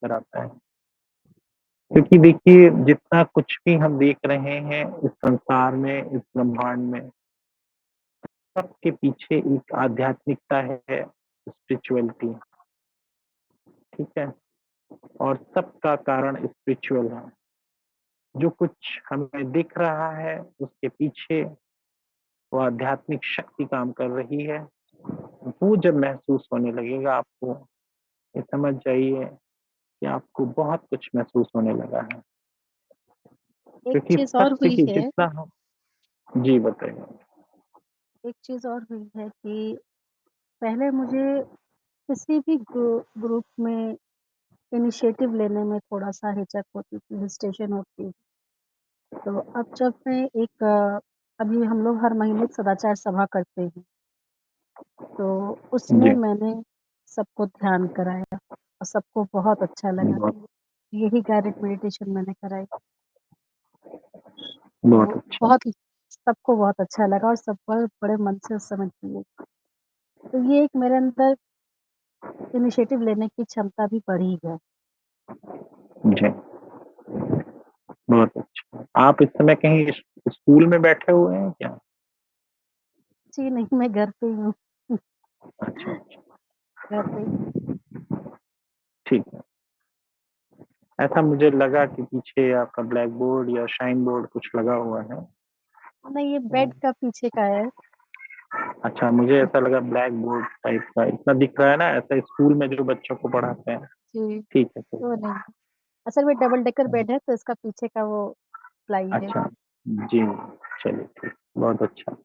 लेकर आता है। क्योंकि देखिए जितना कुछ भी हम देख रहे हैं इस संसार में, इस ब्रह्मांड में, सबके पीछे एक आध्यात्मिकता है, स्पिरिचुअलिटी, ठीक है? और सबका कारण स्पिरिचुअल है। जो कुछ हमें दिख रहा है उसके पीछे वो आध्यात्मिक शक्ति काम कर रही है। वो जब महसूस होने लगेगा आपको, ये समझ जाइए कि आपको बहुत कुछ महसूस होने लगा है। एक क्योंकि चीज और सत्य हुई की है जितना हम जी बताइए। एक चीज और हुई है कि पहले मुझे किसी भी ग्रुप में इनिशिएटिव लेने में थोड़ा-सा हिचक होती थी, हेजिटेशन होती। तो अब जब मैं एक अभी हम लोग हर महीने एक सदाचार सभा करते हैं, तो उसमें जी, मैंने सबको ध्यान कराया और सबको बहुत अच्छा लगा। बहुत यही गाइडेड मेडिटेशन मैंने कराई, बहुत तो अच्छा। बहुत सबको बहुत अच्छा लगा और सब बड़े मन से उस समय किए। तो ये एक मेरे अंदर इनिशिएटिव लेने की क्षमता भी बढ़ी है। जी, बहुत अच्छा। आप इस समय कहीं स्कूल में बैठे हुए हैं क्या? जी नहीं, मैं घर पे ही हूँ। अच्छा, अच्छा, घर पे ही। ठीक है। ऐसा मुझे लगा कि पीछे आपका ब्लैक बोर्ड या शाइन बोर्ड कुछ लगा हुआ है। नहीं, ये तो बेड का पीछे का है। अच्छा, मुझे ऐसा लगा ब्लैक बोर्ड टाइप का इतना दिख रहा है ना, ऐसा स्कूल में जो बच्चों को पढ़ाते हैं। जी, ठीक है, ठीक वो है। नहीं। असल में डबल डेकर बेड है, तो इसका पीछे का वो प्लाई है। अच्छा, जी, चलिए ठीक, बहुत अच्छा।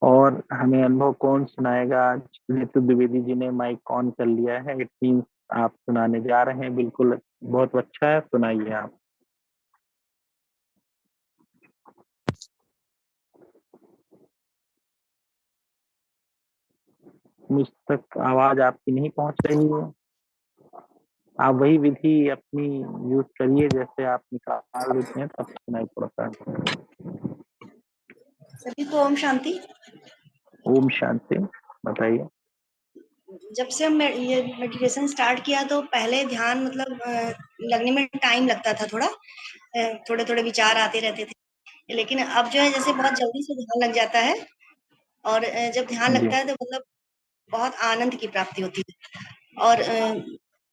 और हमें अनुभव कौन सुनाएगा आज? ऋतु द्विवेदी जी ने माइक ऑन कर लिया है, इट मीन्स आप सुनाने जा रहे हैं। बिल्कुल, बहुत अच्छा है, सुनाइए आप। मुझ तक आवाज आपकी नहीं पहुंच रही है। आप वही विधि अपनी यूज करिए जैसे आप निकाल देते हैं, तब सुनाई पड़ता है। सभी को ओम शांति। ओम शांति। बताइए। जब से हम ये मेडिटेशन स्टार्ट किया तो पहले ध्यान मतलब लगने में टाइम लगता था थोड़ा, थोड़े थोड़े विचार आते रहते थे। लेकिन अब जो है जैसे बहुत जल्दी से ध्यान लग जाता है और जब ध्यान जी, लगता है तो मतलब बहुत आनंद की प्राप्ति होती है। और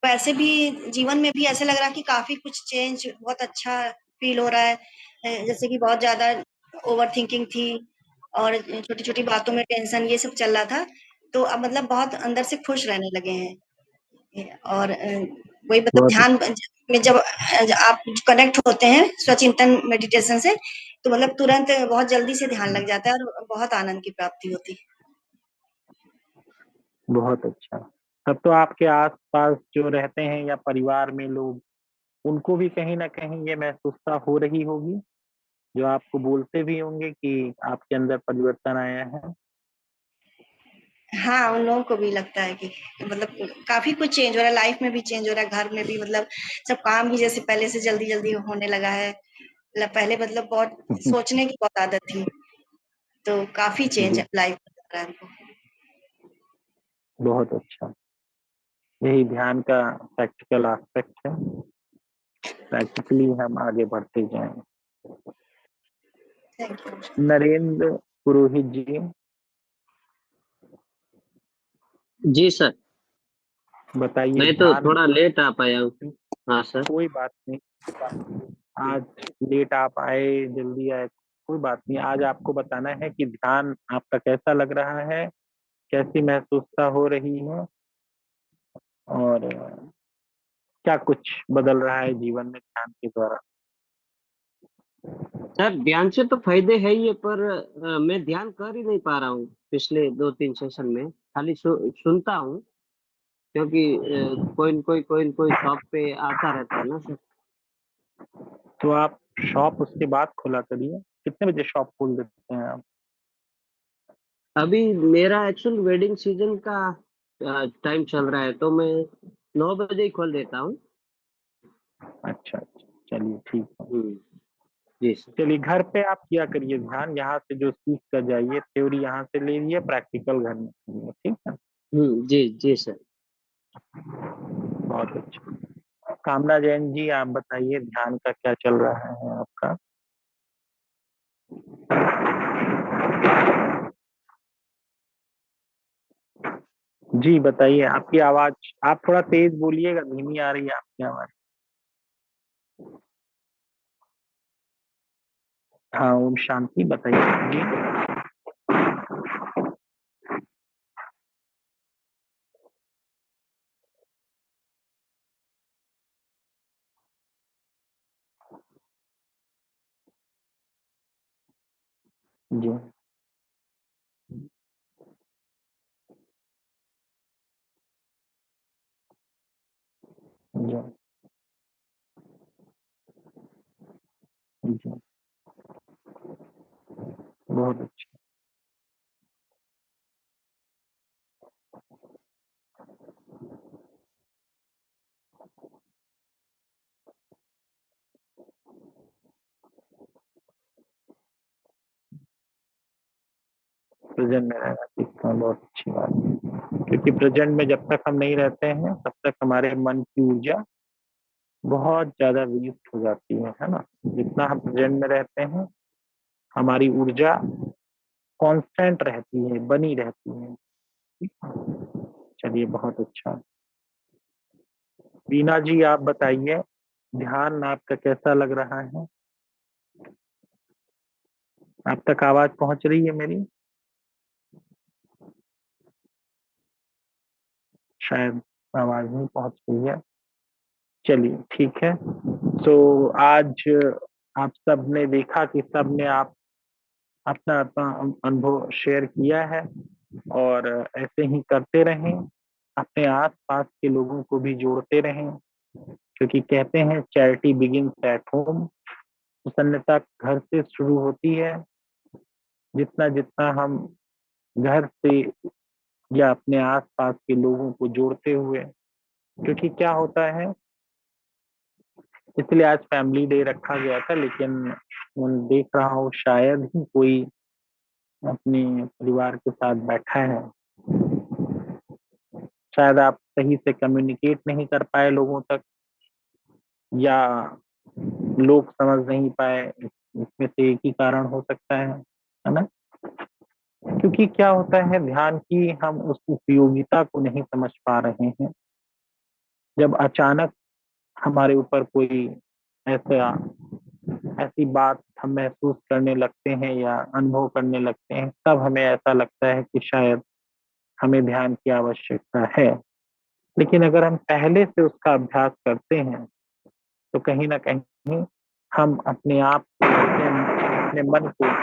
वैसे भी जीवन में भी ऐसे लग रहा है कि काफी कुछ चेंज, बहुत अच्छा फील हो रहा है। जैसे कि बहुत ज्यादा ओवर थिंकिंग थी और छोटी छोटी बातों में टेंशन, ये सब चल रहा था। तो अब मतलब बहुत अंदर से खुश रहने लगे हैं। और वही मतलब बहुत ध्यान में जब आप कनेक्ट होते हैं स्वचिंतन मेडिटेशन से, तो मतलब तुरंत बहुत जल्दी से ध्यान लग जाता है और बहुत आनंद की प्राप्ति होती है। बहुत अच्छा। तब तो आपके आसपास जो रहते हैं या परिवार में लोग, उनको भी कहीं ना कहीं ये महसूसता हो रही होगी, जो आपको बोलते भी होंगे कि आपके अंदर परिवर्तन आया है। हाँ, उन लोगों को भी लगता है कि मतलब काफ़ी कुछ चेंज हो रहा है, लाइफ में भी चेंज हो रहा है, घर में भी मतलब सब काम भी जैसे पहले से जल्दी-जल्दी होने लगा है। मतलब पहले मतलब बहुत सोचने की बहुत आदत थी, तो काफ़ी चेंज जी, लाइफ में आ रहा है हमको। बहुत अच्छा। यही ध्यान का प्रैक्टिकल एस्पेक्ट है। प्रैक्टिकली हम आगे बढ़ते जाएं। Thank you. नरेंद्र पुरोहित जी, जी सर। बताइए मैं तो ध्यान। थोड़ा लेट आ पाया हूँ। हाँ सर। कोई बात नहीं, आज लेट आप आए, जल्दी आए, कोई बात नहीं। आज आपको बताना है कि ध्यान आपका कैसा लग रहा है, कैसी महसूसता हो रही है, और क्या कुछ बदल रहा है जीवन में ध्यान के द्वारा। सर ध्यान से तो फायदे है ही है, पर मैं ध्यान कर ही नहीं पा रहा हूँ पिछले 2-3 सेशन में। खाली सुनता हूँ, क्योंकि कोई न कोई शॉप पे आता रहता है ना सर। तो आप शॉप उसके बाद खोला करिए। कितने बजे शॉप खोल देते हैं आप? अभी मेरा एक्चुअल वेडिंग सीजन का टाइम चल रहा है, तो मैं 9 बजे ही खोल देता हूँ। अच्छा, अच्छा, चलिए ठीक है। हम्म। जी सर। चलिए घर पे आप किया करिए ध्यान, यहाँ से जो सीख कर जाइए, थ्योरी यहाँ से ले लीजिए, प्रैक्टिकल घर में कीजिए, ठीक है। जी जी सर। बहुत अच्छा। कामना जैन जी, आप बताइए ध्यान का क्या चल रहा है आपका? जी बताइए, आपकी आवाज, आप थोड़ा तेज बोलिएगा, धीमी आ रही है आपकी आवाज। हाँ, ओम शांति, बताइए जी। जी जी जी, बहुत अच्छा। प्रेजेंट में रहना सीखना बहुत अच्छी बात है, क्योंकि प्रेजेंट में जब तक हम नहीं रहते हैं तब तक हमारे मन की ऊर्जा बहुत ज्यादा वेस्ट हो जाती है ना। जितना हम प्रेजेंट में रहते हैं, हमारी ऊर्जा कांस्टेंट रहती है, बनी रहती है। चलिए, बहुत अच्छा। बीना जी, आप बताइए ध्यान आपका कैसा लग रहा है? आप तक आवाज पहुंच रही है मेरी? शायद आवाज नहीं पहुंच रही है। चलिए, ठीक है। तो आज आप सबने देखा कि सबने आप अपना अपना अनुभव शेयर किया है, और ऐसे ही करते रहें। अपने आस पास के लोगों को भी जोड़ते रहें, क्योंकि कहते हैं चैरिटी बिगिंस एट होम। प्रसन्नता घर से शुरू होती है। जितना जितना हम घर से या अपने आस पास के लोगों को जोड़ते हुए, क्योंकि क्या होता है, इसलिए आज फैमिली डे रखा गया था, लेकिन मैं देख रहा हूँ शायद ही कोई अपने परिवार के साथ बैठा है। शायद आप सही से कम्युनिकेट नहीं कर पाए लोगों तक, या लोग समझ नहीं पाए। इसमें से एक ही कारण हो सकता है ना? क्योंकि क्या होता है, ध्यान की हम उस उपयोगिता को नहीं समझ पा रहे हैं। जब अचानक हमारे ऊपर कोई ऐसा ऐसी बात हम महसूस करने लगते हैं या अनुभव करने लगते हैं, तब हमें ऐसा लगता है कि शायद हमें ध्यान की आवश्यकता है। लेकिन अगर हम पहले से उसका अभ्यास करते हैं, तो कहीं ना कहीं हम अपने आप को, अपने मन को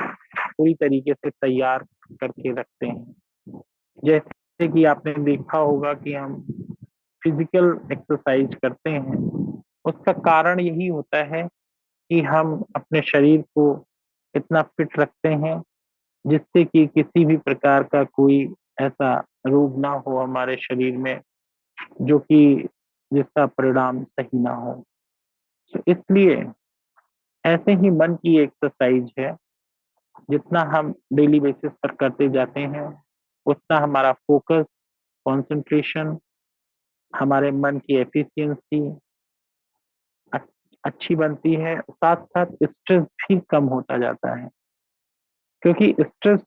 पूरी तरीके से तैयार करके रखते हैं। जैसे कि आपने देखा होगा कि हम फिजिकल एक्सरसाइज करते हैं, उसका कारण यही होता है कि हम अपने शरीर को इतना फिट रखते हैं, जिससे कि किसी भी प्रकार का कोई ऐसा रोग ना हो हमारे शरीर में, जो कि जिसका परिणाम सही ना हो। तो इसलिए ऐसे ही मन की एक्सरसाइज है। जितना हम डेली बेसिस पर करते जाते हैं, उतना हमारा फोकस, कंसंट्रेशन, हमारे मन की एफिशिएंसी अच्छी बनती है। साथ साथ स्ट्रेस भी कम होता जाता है, क्योंकि स्ट्रेस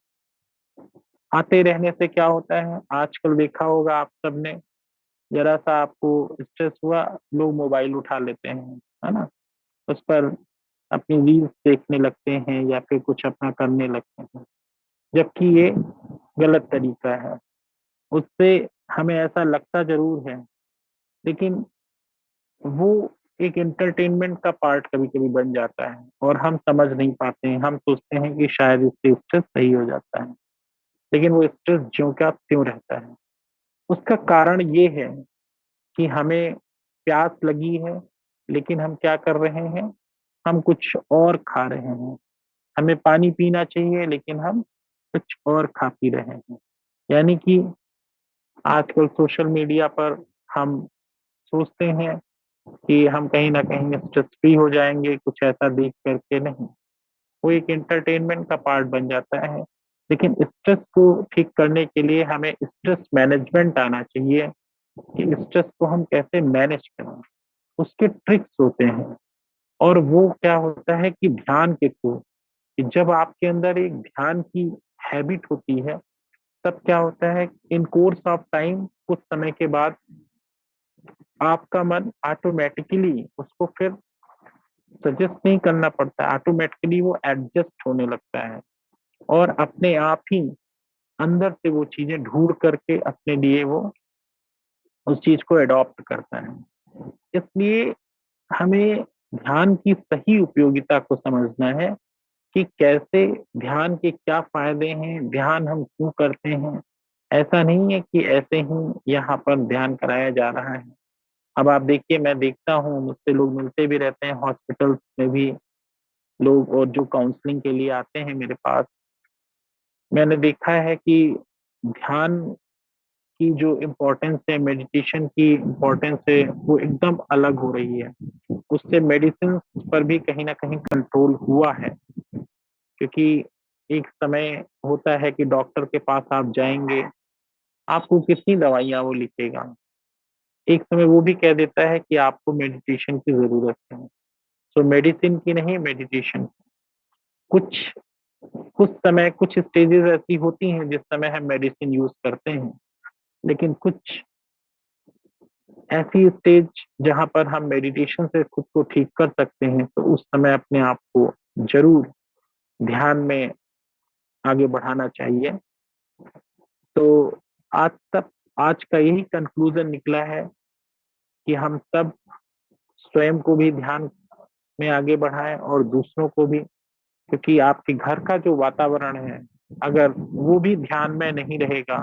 आते रहने से क्या होता है, आजकल देखा होगा आप सबने, जरा सा आपको स्ट्रेस हुआ, लोग मोबाइल उठा लेते हैं, है ना? उस पर अपनी रील्स देखने लगते हैं या फिर कुछ अपना करने लगते हैं, जबकि ये गलत तरीका है। उससे हमें ऐसा लगता जरूर है, लेकिन वो एक एंटरटेनमेंट का पार्ट कभी कभी बन जाता है, और हम समझ नहीं पाते हैं। हम सोचते हैं कि शायद इससे स्ट्रेस सही हो जाता है, लेकिन वो स्ट्रेस ज्यों का त्यों रहता है। उसका कारण ये है कि हमें प्यास लगी है, लेकिन हम क्या कर रहे हैं, हम कुछ और खा रहे हैं। हमें पानी पीना चाहिए, लेकिन हम कुछ और खा पी रहे हैं। यानी कि आजकल सोशल मीडिया पर हम सोचते हैं कि हम कहीं ना कहीं स्ट्रेस फ्री हो जाएंगे कुछ ऐसा देख करके। नहीं, वो एक एंटरटेनमेंट का पार्ट बन जाता है। लेकिन स्ट्रेस को ठीक करने के लिए हमें स्ट्रेस मैनेजमेंट आना चाहिए, कि स्ट्रेस को हम कैसे मैनेज करें, उसके ट्रिक्स होते हैं। और वो क्या होता है कि ध्यान के थ्रू, कि जब आपके अंदर एक ध्यान की हैबिट होती है, तब क्या होता है, इन कोर्स ऑफ टाइम कुछ समय के बाद आपका मन ऑटोमेटिकली, उसको फिर सजेस्ट नहीं करना पड़ता, ऑटोमेटिकली वो एडजस्ट होने लगता है और अपने आप ही अंदर से वो चीजें ढूंढ करके अपने लिए वो उस चीज को अडॉप्ट करता है। इसलिए हमें ध्यान की सही उपयोगिता को समझना है कि कैसे ध्यान के क्या फायदे हैं, ध्यान हम क्यों करते हैं। ऐसा नहीं है कि ऐसे ही यहाँ पर ध्यान कराया जा रहा है। अब आप देखिए, मैं देखता हूँ, मुझसे लोग मिलते भी रहते हैं, हॉस्पिटल्स में भी लोग, और जो काउंसलिंग के लिए आते हैं मेरे पास, मैंने देखा है कि ध्यान की जो इम्पोर्टेंस है, मेडिटेशन की इम्पोर्टेंस है, वो एकदम अलग हो रही है। उससे मेडिसिन पर भी कहीं ना कहीं कंट्रोल हुआ है, क्योंकि एक समय होता है कि डॉक्टर के पास आप जाएंगे, आपको कितनी दवाइयां वो लिखेगा, एक समय वो भी कह देता है कि आपको मेडिटेशन की जरूरत है। सो मेडिसिन की नहीं, मेडिटेशन। कुछ कुछ समय, कुछ स्टेजेस ऐसी होती हैं जिस समय हम मेडिसिन यूज करते हैं, लेकिन कुछ ऐसी स्टेज जहां पर हम मेडिटेशन से खुद को ठीक कर सकते हैं, तो उस समय अपने आप को जरूर ध्यान में आगे बढ़ाना चाहिए। तो आज तक, आज का यही कंक्लूजन निकला है कि हम सब स्वयं को भी ध्यान में आगे बढ़ाएं और दूसरों को भी, क्योंकि आपके घर का जो वातावरण है, अगर वो भी ध्यान में नहीं रहेगा,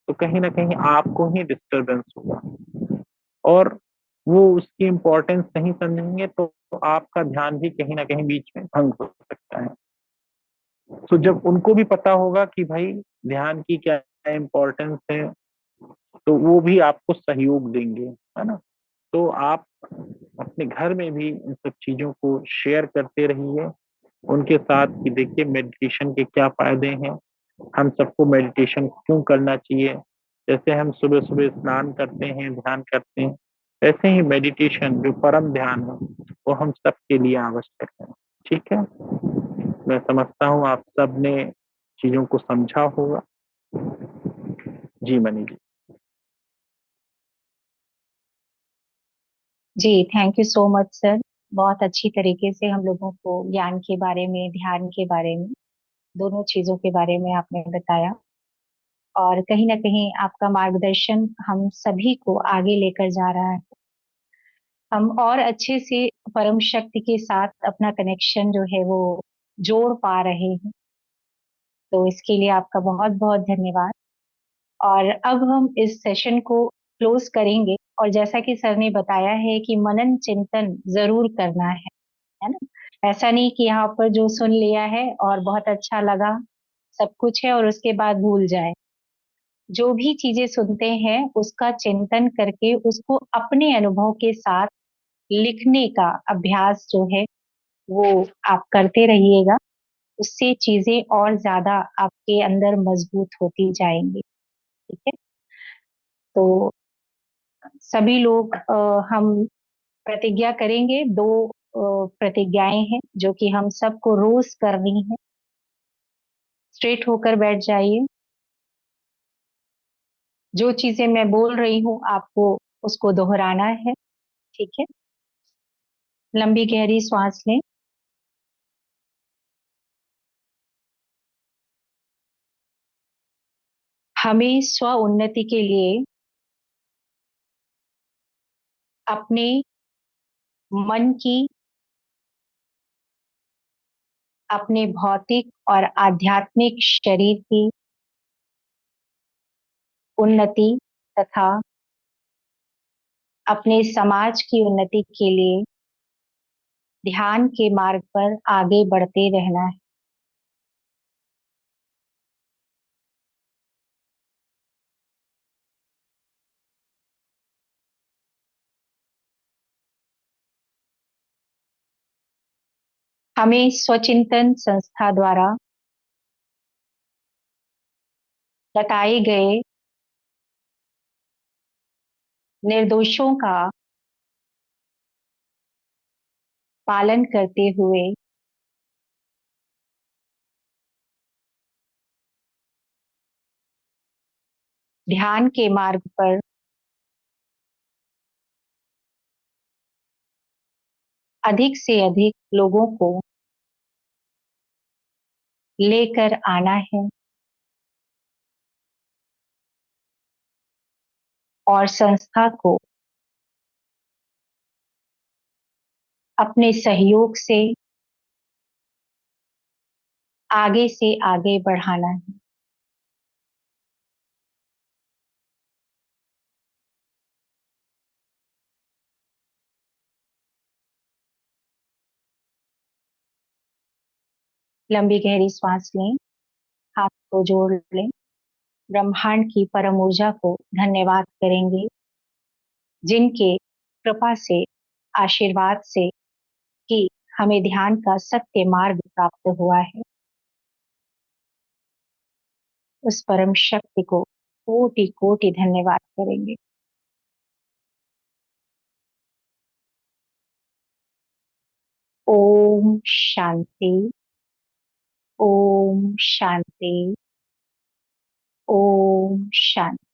तो कहीं ना कहीं आपको ही डिस्टरबेंस होगा और वो उसकी इम्पोर्टेंस नहीं समझेंगे, तो आपका ध्यान भी कहीं ना कहीं बीच में भंग हो सकता है। तो जब उनको भी पता होगा कि भाई ध्यान की क्या इम्पोर्टेंस है, तो वो भी आपको सहयोग देंगे, है ना। तो आप अपने घर में भी इन सब चीजों को शेयर करते रहिए उनके साथ, कि देखिए मेडिटेशन के क्या फायदे हैं, हम सबको मेडिटेशन क्यों करना चाहिए। जैसे हम सुबह सुबह स्नान करते हैं, ध्यान करते हैं, वैसे ही मेडिटेशन जो परम ध्यान है, वो हम सबके लिए आवश्यक है। ठीक है, मैं समझता हूँ आप सब ने चीजों को समझा होगा। जी मनी जी। जी, thank you so much sir. बहुत अच्छी तरीके से हम लोगों को ज्ञान के बारे में, ध्यान के बारे में, दोनों चीजों के बारे में आपने बताया। और कहीं ना कहीं आपका मार्गदर्शन हम सभी को आगे लेकर जा रहा है। हम और अच्छे से परम शक्ति के साथ अपना कनेक्शन जो है वो जोड़ पा रहे हैं। तो इसके लिए आपका बहुत बहुत धन्यवाद। और अब हम इस सेशन को क्लोज करेंगे। और जैसा कि सर ने बताया है कि मनन चिंतन जरूर करना है ना। ऐसा नहीं कि यहाँ पर जो सुन लिया है और बहुत अच्छा लगा, सब कुछ है और उसके बाद भूल जाए। जो भी चीजें सुनते हैं उसका चिंतन करके उसको अपने अनुभव के साथ लिखने का अभ्यास जो है वो आप करते रहिएगा। उससे चीजें और ज्यादा आपके अंदर मजबूत होती जाएंगी। ठीक है। तो सभी लोग हम प्रतिज्ञा करेंगे। दो प्रतिज्ञाएं हैं जो कि हम सबको रोज करनी है। स्ट्रेट होकर बैठ जाइए। जो चीजें मैं बोल रही हूँ आपको उसको दोहराना है। ठीक है। लंबी गहरी सांस लें। हमें स्व उन्नति के लिए अपने मन की, अपने भौतिक और आध्यात्मिक शरीर की उन्नति तथा अपने समाज की उन्नति के लिए ध्यान के मार्ग पर आगे बढ़ते रहना है। हमें स्वचिंतन संस्था द्वारा बताए गए निर्दोषों का पालन करते हुए ध्यान के मार्ग पर अधिक से अधिक लोगों को लेकर आना है और संस्था को अपने सहयोग से आगे से आगे बढ़ाना है। लंबी गहरी सांस लें, हाथ को जोड़ लें, ब्रह्मांड की परम ऊर्जा को धन्यवाद करेंगे जिनके कृपा से, आशीर्वाद से कि हमें ध्यान का सत्य मार्ग प्राप्त हुआ है। उस परम शक्ति को कोटि कोटि धन्यवाद करेंगे। ओम शांति, ओम शांति, ओम शांति।